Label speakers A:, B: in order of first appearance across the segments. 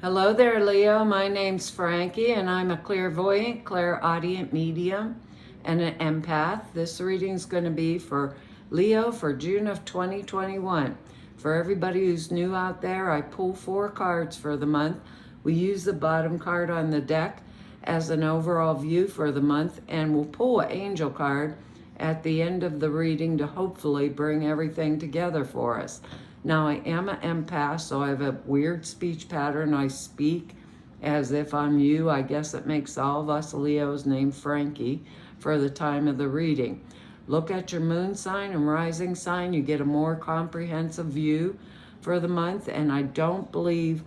A: Hello there, Leo. My name's Frankie, and I'm a clairvoyant, clairaudient medium, and an empath. This reading's going to be for Leo for June of 2021. For everybody who's new out there, I pull 4 cards for the month. We use the bottom card on the deck as an overall view for the month, and we'll pull an angel card at the end of the reading to hopefully bring everything together for us. Now, I am an empath, so I have a weird speech pattern. I speak as if I'm you. I guess it makes all of us Leos named Frankie for the time of the reading. Look at your moon sign and rising sign. You get a more comprehensive view for the month, and I don't believe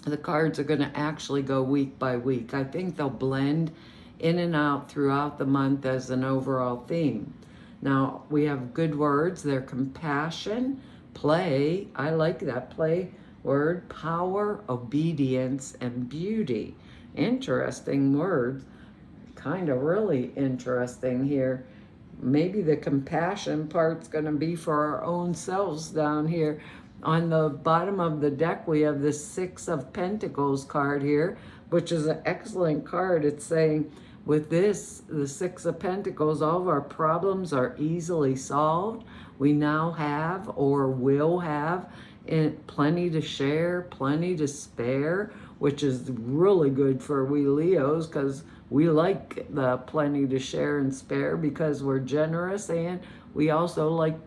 A: the cards are going to actually go week by week. I think they'll blend in and out throughout the month as an overall theme. Now, we have good words. They're compassion, play. I like that play word. Power, obedience, and beauty. Interesting words. Kind of really interesting here. Maybe the compassion part's going to be for our own selves down here. On the bottom of the deck, we have the 6 of Pentacles card here, which is an excellent card. It's saying with this, the 6 of Pentacles, all of our problems are easily solved. We now have or will have plenty to share, plenty to spare, which is really good for we Leos because we like the plenty to share and spare because we're generous, and we also like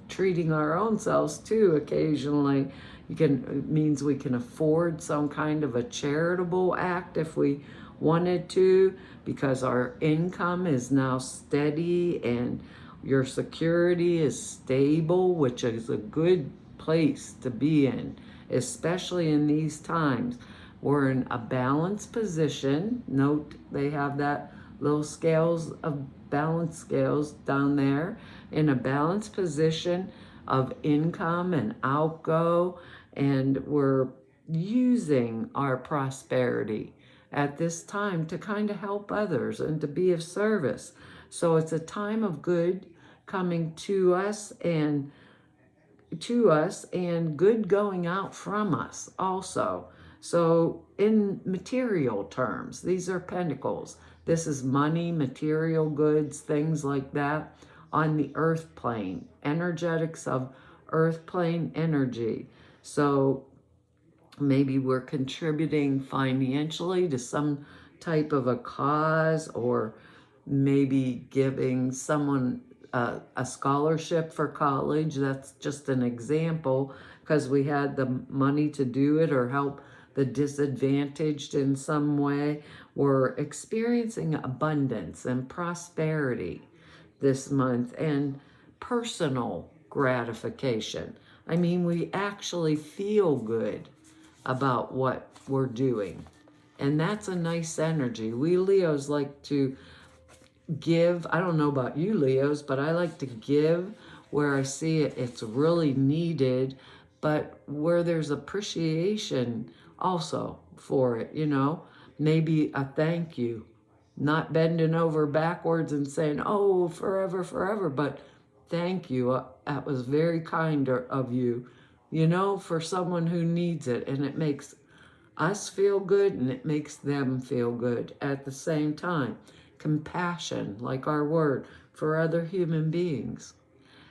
A: treating our own selves too occasionally. It means we can afford some kind of a charitable act if we wanted to, because our income is now steady and your security is stable, which is a good place to be in, especially in these times. We're in a balanced position. Note they have that little scales of balance scales down there, in a balanced position of income and outgo, and we're using our prosperity at this time to kind of help others and to be of service. So it's a time of good coming to us and good going out from us also. So in material terms, these are pentacles. This is money, material goods, things like that on the earth plane, energetics of earth plane energy. So maybe we're contributing financially to some type of a cause, or maybe giving someone a scholarship for college. That's just an example, because we had the money to do it, or help the disadvantaged in some way. We're experiencing abundance and prosperity this month, and personal gratification. I mean, we actually feel good about what we're doing. And that's a nice energy. We Leos like to give. I don't know about you Leos, but I like to give where I see it's really needed, but where there's appreciation also for it, maybe a thank you, not bending over backwards and saying, oh, forever, forever, but thank you. That was very kind of you, for someone who needs it. And it makes us feel good and it makes them feel good at the same time. Compassion, like our word, for other human beings.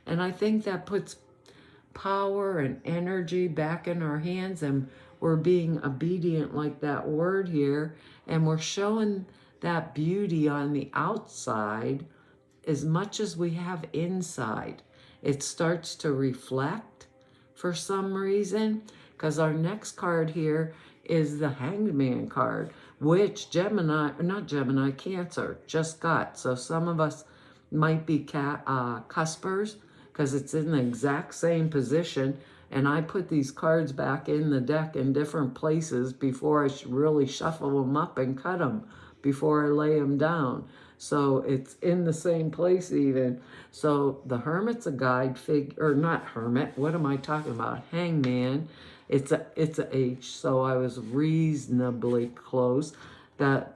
A: And I think that puts power and energy back in our hands, and we're being obedient like that word here, and we're showing that beauty on the outside as much as we have inside. It starts to reflect for some reason, because our next card here is the Hanged Man card, which Cancer just got. So some of us might be cuspers, because it's in the exact same position. And I put these cards back in the deck in different places before I really shuffle them up and cut them before I lay them down. So it's in the same place even. So the Hermit's a guide figure, or not Hermit, what am I talking about? Hangman. It's a H, so I was reasonably close. The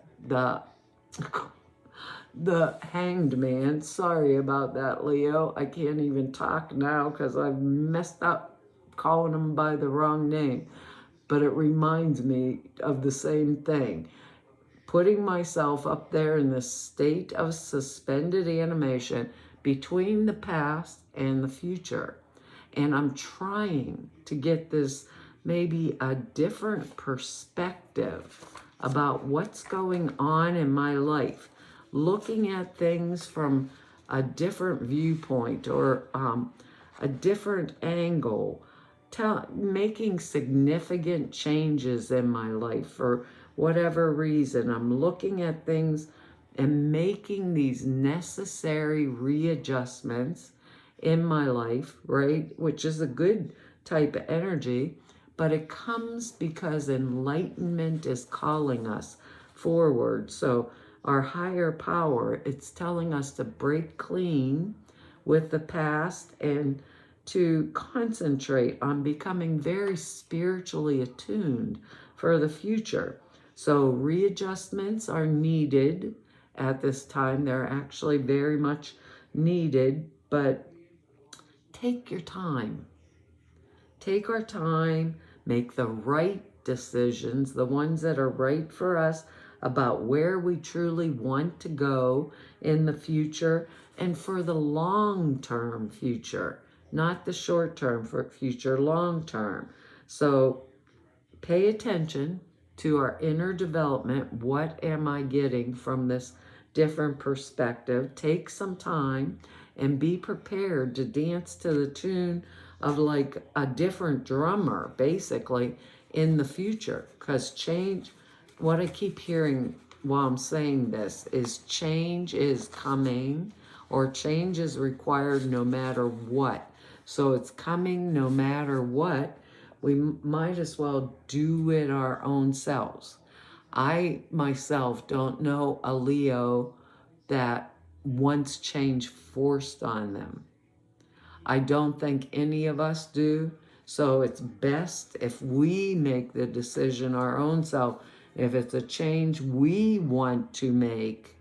A: Hanged Man, sorry about that, Leo. I can't even talk now because I've messed up calling him by the wrong name. but it reminds me of the same thing. Putting myself up there in this state of suspended animation between the past and the future. And I'm trying to get this maybe a different perspective about what's going on in my life, looking at things from a different viewpoint or a different angle, making significant changes in my life for whatever reason. I'm looking at things and making these necessary readjustments in my life, right? Which is a good type of energy, but it comes because enlightenment is calling us forward. So our higher power, it's telling us to break clean with the past and to concentrate on becoming very spiritually attuned for the future. So readjustments are needed at this time. They're actually very much needed, but take your time. Take our time, make the right decisions, the ones that are right for us about where we truly want to go in the future and for the long-term future, not the short-term future, long-term. So pay attention to our inner development. What am I getting from this different perspective? Take some time and be prepared to dance to the tune of like a different drummer, basically, in the future. Because change, what I keep hearing while I'm saying this is change is coming, or change is required no matter what. So it's coming no matter what. We might as well do it our own selves. I myself don't know a Leo that wants change forced on them. I don't think any of us do. So it's best if we make the decision our own self. If it's a change we want to make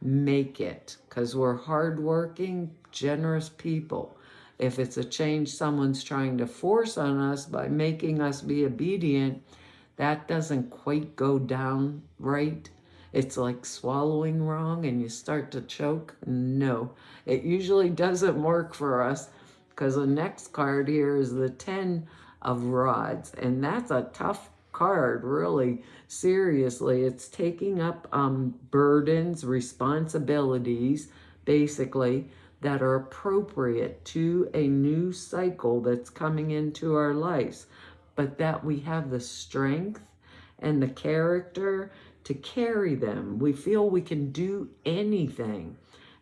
A: it. Because we're hardworking, generous people. If it's a change someone's trying to force on us by making us be obedient, that doesn't quite go down right. It's like swallowing wrong and you start to choke. No, it usually doesn't work for us, because the next card here is the 10 of Rods. And that's a tough card, really, seriously. It's taking up burdens, responsibilities, basically, that are appropriate to a new cycle that's coming into our lives, but that we have the strength and the character to carry them. We feel we can do anything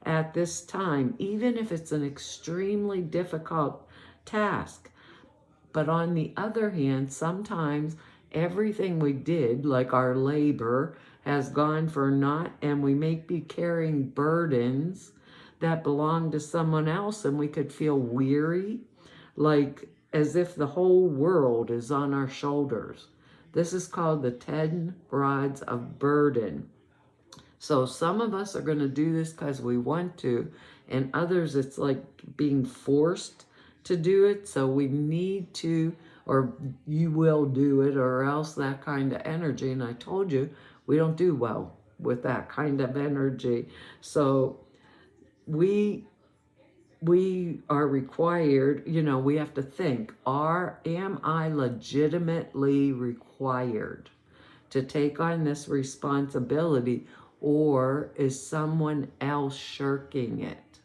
A: at this time, even if it's an extremely difficult task. But on the other hand, sometimes everything we did, like our labor, has gone for naught, and we may be carrying burdens that belong to someone else, and we could feel weary, like as if the whole world is on our shoulders. This is called the 10 rods of burden. So some of us are going to do this because we want to, and others it's like being forced to do it. So we need to, or you will do it, or else that kind of energy. And I told you, we don't do well with that kind of energy. So we are required, we have to think, am I legitimately required to take on this responsibility, or is someone else shirking it?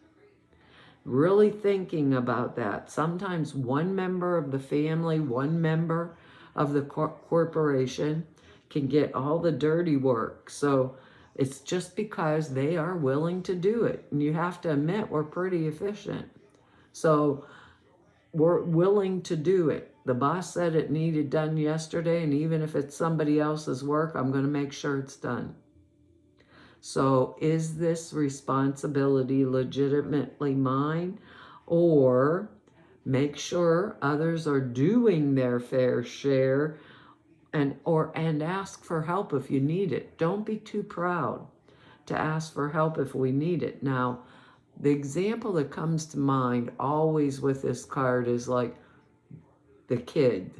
A: Really thinking about that. Sometimes one member of the family, one member of the corporation can get all the dirty work. So it's just because they are willing to do it. And you have to admit, we're pretty efficient. So we're willing to do it. The boss said it needed done yesterday, and even if it's somebody else's work, I'm going to make sure it's done. So is this responsibility legitimately mine? Or make sure others are doing their fair share, and ask for help if you need it. Don't be too proud to ask for help if we need it. Now, the example that comes to mind always with this card is like the kid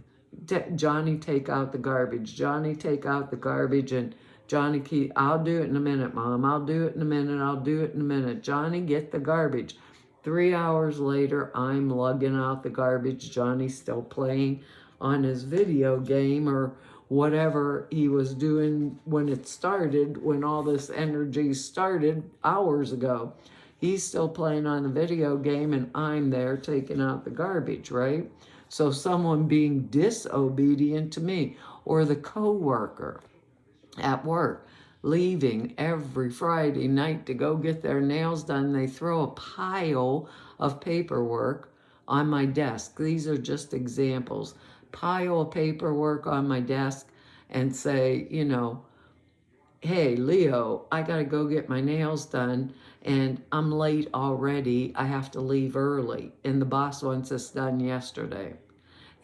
A: Johnny, take out the garbage. Johnny, take out the garbage. And Johnny, I'll do it in a minute, Mom. I'll do it in a minute. I'll do it in a minute. Johnny, get the garbage. 3 hours later, I'm lugging out the garbage. Johnny's still playing on his video game or whatever he was doing when it started, when all this energy started hours ago. He's still playing on the video game and I'm there taking out the garbage, right? So someone being disobedient to me, or the coworker at work leaving every Friday night to go get their nails done. They throw a pile of paperwork on my desk. These are just examples. Pile of paperwork on my desk and say, you know, hey, Leo, I got to go get my nails done and I'm late already. I have to leave early. And the boss wants this done yesterday.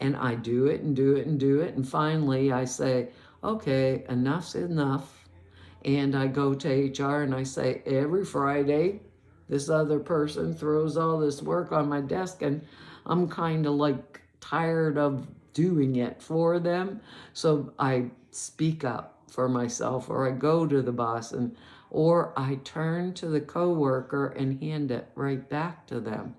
A: And I do it and do it and do it. And finally I say, okay, enough's enough. And I go to HR and I say, every Friday, this other person throws all this work on my desk and I'm kind of like tired of doing it for them. So I speak up for myself, or I go to the boss, and or I turn to the coworker and hand it right back to them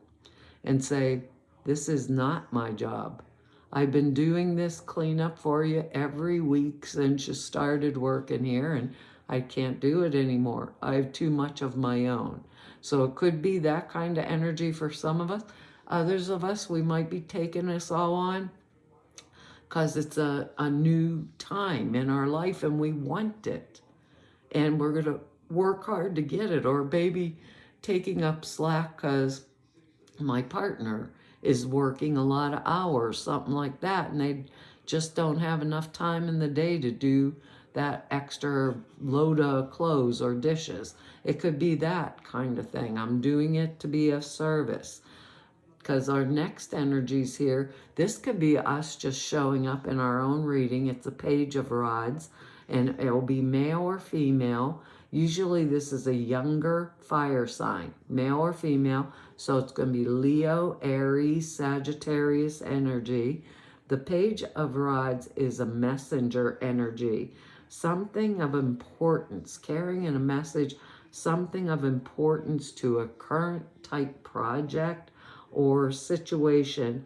A: and say, this is not my job. I've been doing this cleanup for you every week since you started working here, and I can't do it anymore. I have too much of my own. So it could be that kind of energy for some of us. Others of us, we might be taking this all on because it's a new time in our life and we want it. And we're going to work hard to get it. Or maybe taking up slack because my partner is working a lot of hours, something like that, and they just don't have enough time in the day to do that extra load of clothes or dishes. It could be that kind of thing. I'm doing it to be of service. Because our next energies here, this could be us just showing up in our own reading. It's a page of rods, and it will be male or female. Usually this is a younger fire sign, male or female. So it's going to be Leo, Aries, Sagittarius energy. The page of rods is a messenger energy, something of importance, carrying in a message, something of importance to a current type project or situation.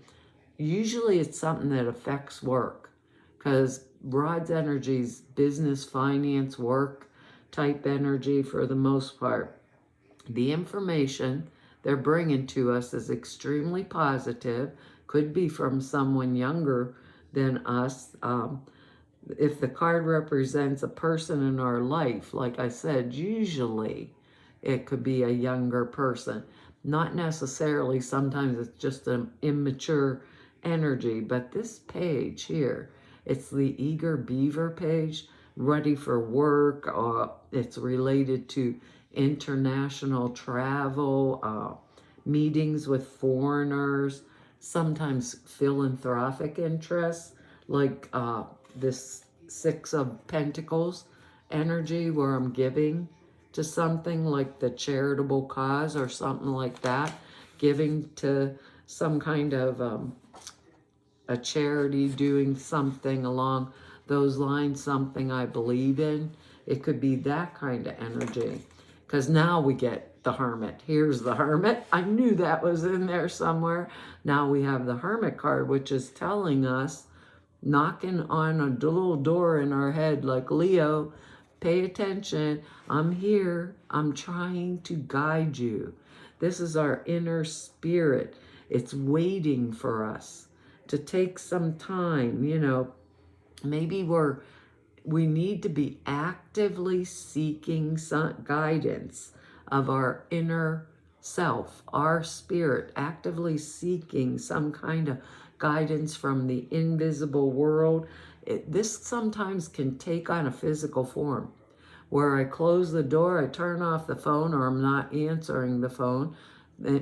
A: Usually it's something that affects work, because Rod's energy is business, finance, work type energy for the most part. The information they're bringing to us is extremely positive, could be from someone younger than us. If the card represents a person in our life, like I said, usually it could be a younger person. Not necessarily, sometimes it's just an immature energy, but this page here, it's the eager beaver page, ready for work. It's related to international travel, meetings with foreigners, sometimes philanthropic interests, like this Six of Pentacles energy where I'm giving to something like the charitable cause or something like that, giving to some kind of a charity, doing something along those lines, something I believe in. It could be that kind of energy, because now we get the Hermit. Here's the Hermit. I knew that was in there somewhere. Now we have the Hermit card, which is telling us, knocking on a little door in our head like, Leo, pay attention. I'm here. I'm trying to guide you. This is our inner spirit. It's waiting for us to take some time. You know, maybe we need to be actively seeking some guidance of our inner self, our spirit, actively seeking some kind of guidance from the invisible world. This sometimes can take on a physical form, where I close the door, I turn off the phone, or I'm not answering the phone,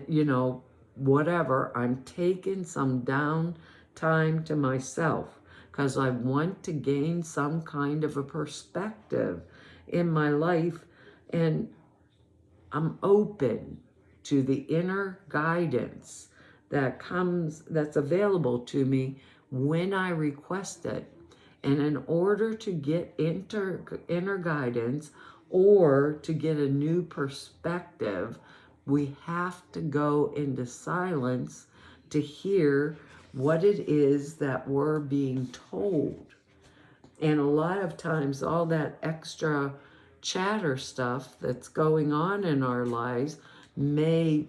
A: you know, whatever. I'm taking some down time to myself because I want to gain some kind of a perspective in my life, and I'm open to the inner guidance that comes, that's available to me when I request it. And in order to get inner guidance or to get a new perspective, we have to go into silence to hear what it is that we're being told. And a lot of times, all that extra chatter stuff that's going on in our lives may,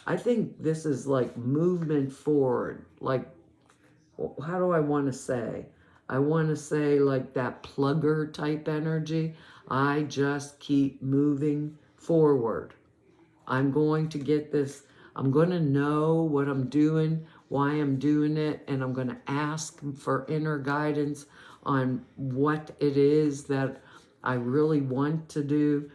A: I think this is like movement forward. Like, how do I want to say? I want to say like that plugger type energy. I just keep moving forward. I'm going to get this. I'm going to know what I'm doing, why I'm doing it, and I'm going to ask for inner guidance on what it is that I really want to do.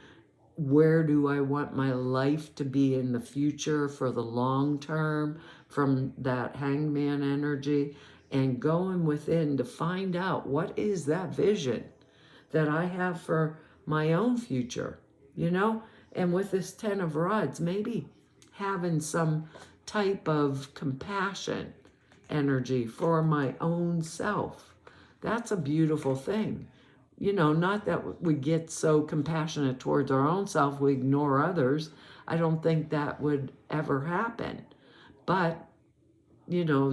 A: Where do I want my life to be in the future for the long term from that hangman energy, and going within to find out what is that vision that I have for my own future, And with this 10 of rods, maybe having some type of compassion energy for my own self. That's a beautiful thing. Not that we get so compassionate towards our own self, we ignore others. I don't think that would ever happen. But,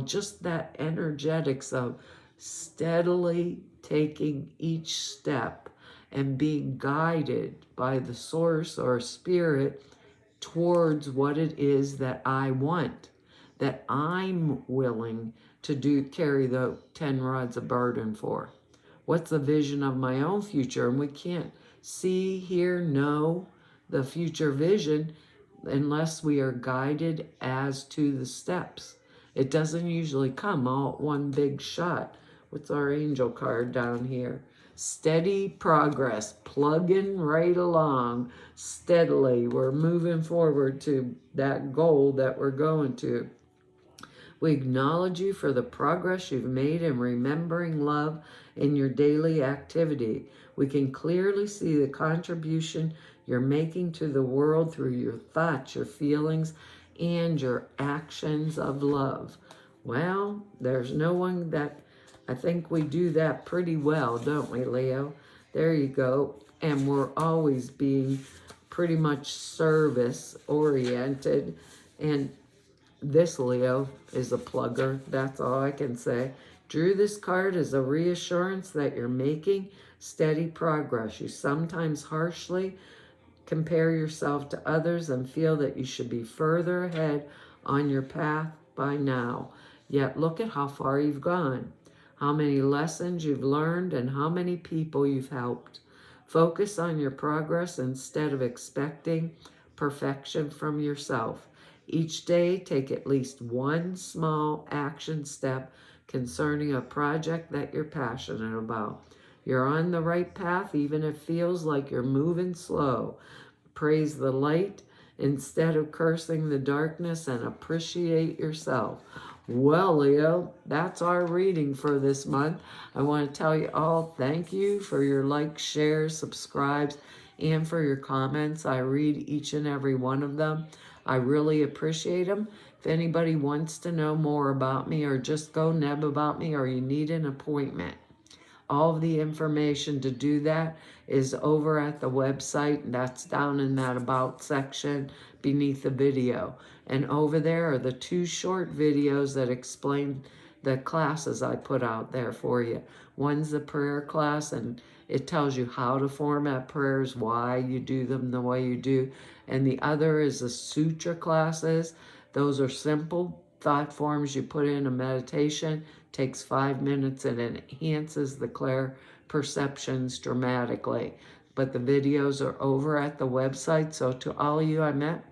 A: just that energetics of steadily taking each step and being guided by the source or spirit towards what it is that I want, that I'm willing to carry the 10 rods of burden for. What's the vision of my own future? And we can't see, hear, know the future vision unless we are guided as to the steps. It doesn't usually come all at one big shot. What's our angel card down here? Steady progress, plugging right along steadily. We're moving forward to that goal that we're going to. We acknowledge you for the progress you've made in remembering love in your daily activity. We can clearly see the contribution you're making to the world through your thoughts, your feelings, and your actions of love. Well, there's no one that, I think we do that pretty well, don't we, Leo? There you go. And we're always being pretty much service oriented. And this Leo is a plugger. That's all I can say. Drew this card as a reassurance that you're making steady progress. You sometimes harshly compare yourself to others and feel that you should be further ahead on your path by now. Yet look at how far you've gone, how many lessons you've learned, and how many people you've helped. Focus on your progress instead of expecting perfection from yourself. Each day, take at least one small action step concerning a project that you're passionate about. You're on the right path, even if it feels like you're moving slow. Praise the light instead of cursing the darkness, and appreciate yourself. Well, Leo, that's our reading for this month. I want to tell you all thank you for your likes, shares, subscribes, and for your comments. I read each and every one of them. I really appreciate them. If anybody wants to know more about me, or just go neb about me, or you need an appointment, all of the information to do that is over at the website, and that's down in that About section beneath the video. And over there are the 2 short videos that explain the classes I put out there for you. One's the prayer class, and it tells you how to format prayers, why you do them the way you do. And the other is the sutra classes. Those are simple thought forms you put in a meditation. Takes 5 minutes and enhances the clear perceptions dramatically. But the videos are over at the website. So to all of you I met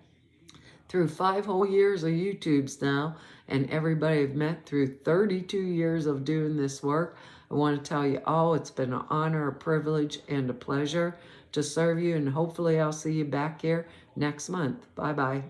A: through 5 whole years of YouTubes now, and everybody I've met through 32 years of doing this work, I want to tell you all it's been an honor, a privilege, and a pleasure to serve you. And hopefully I'll see you back here next month. Bye-bye.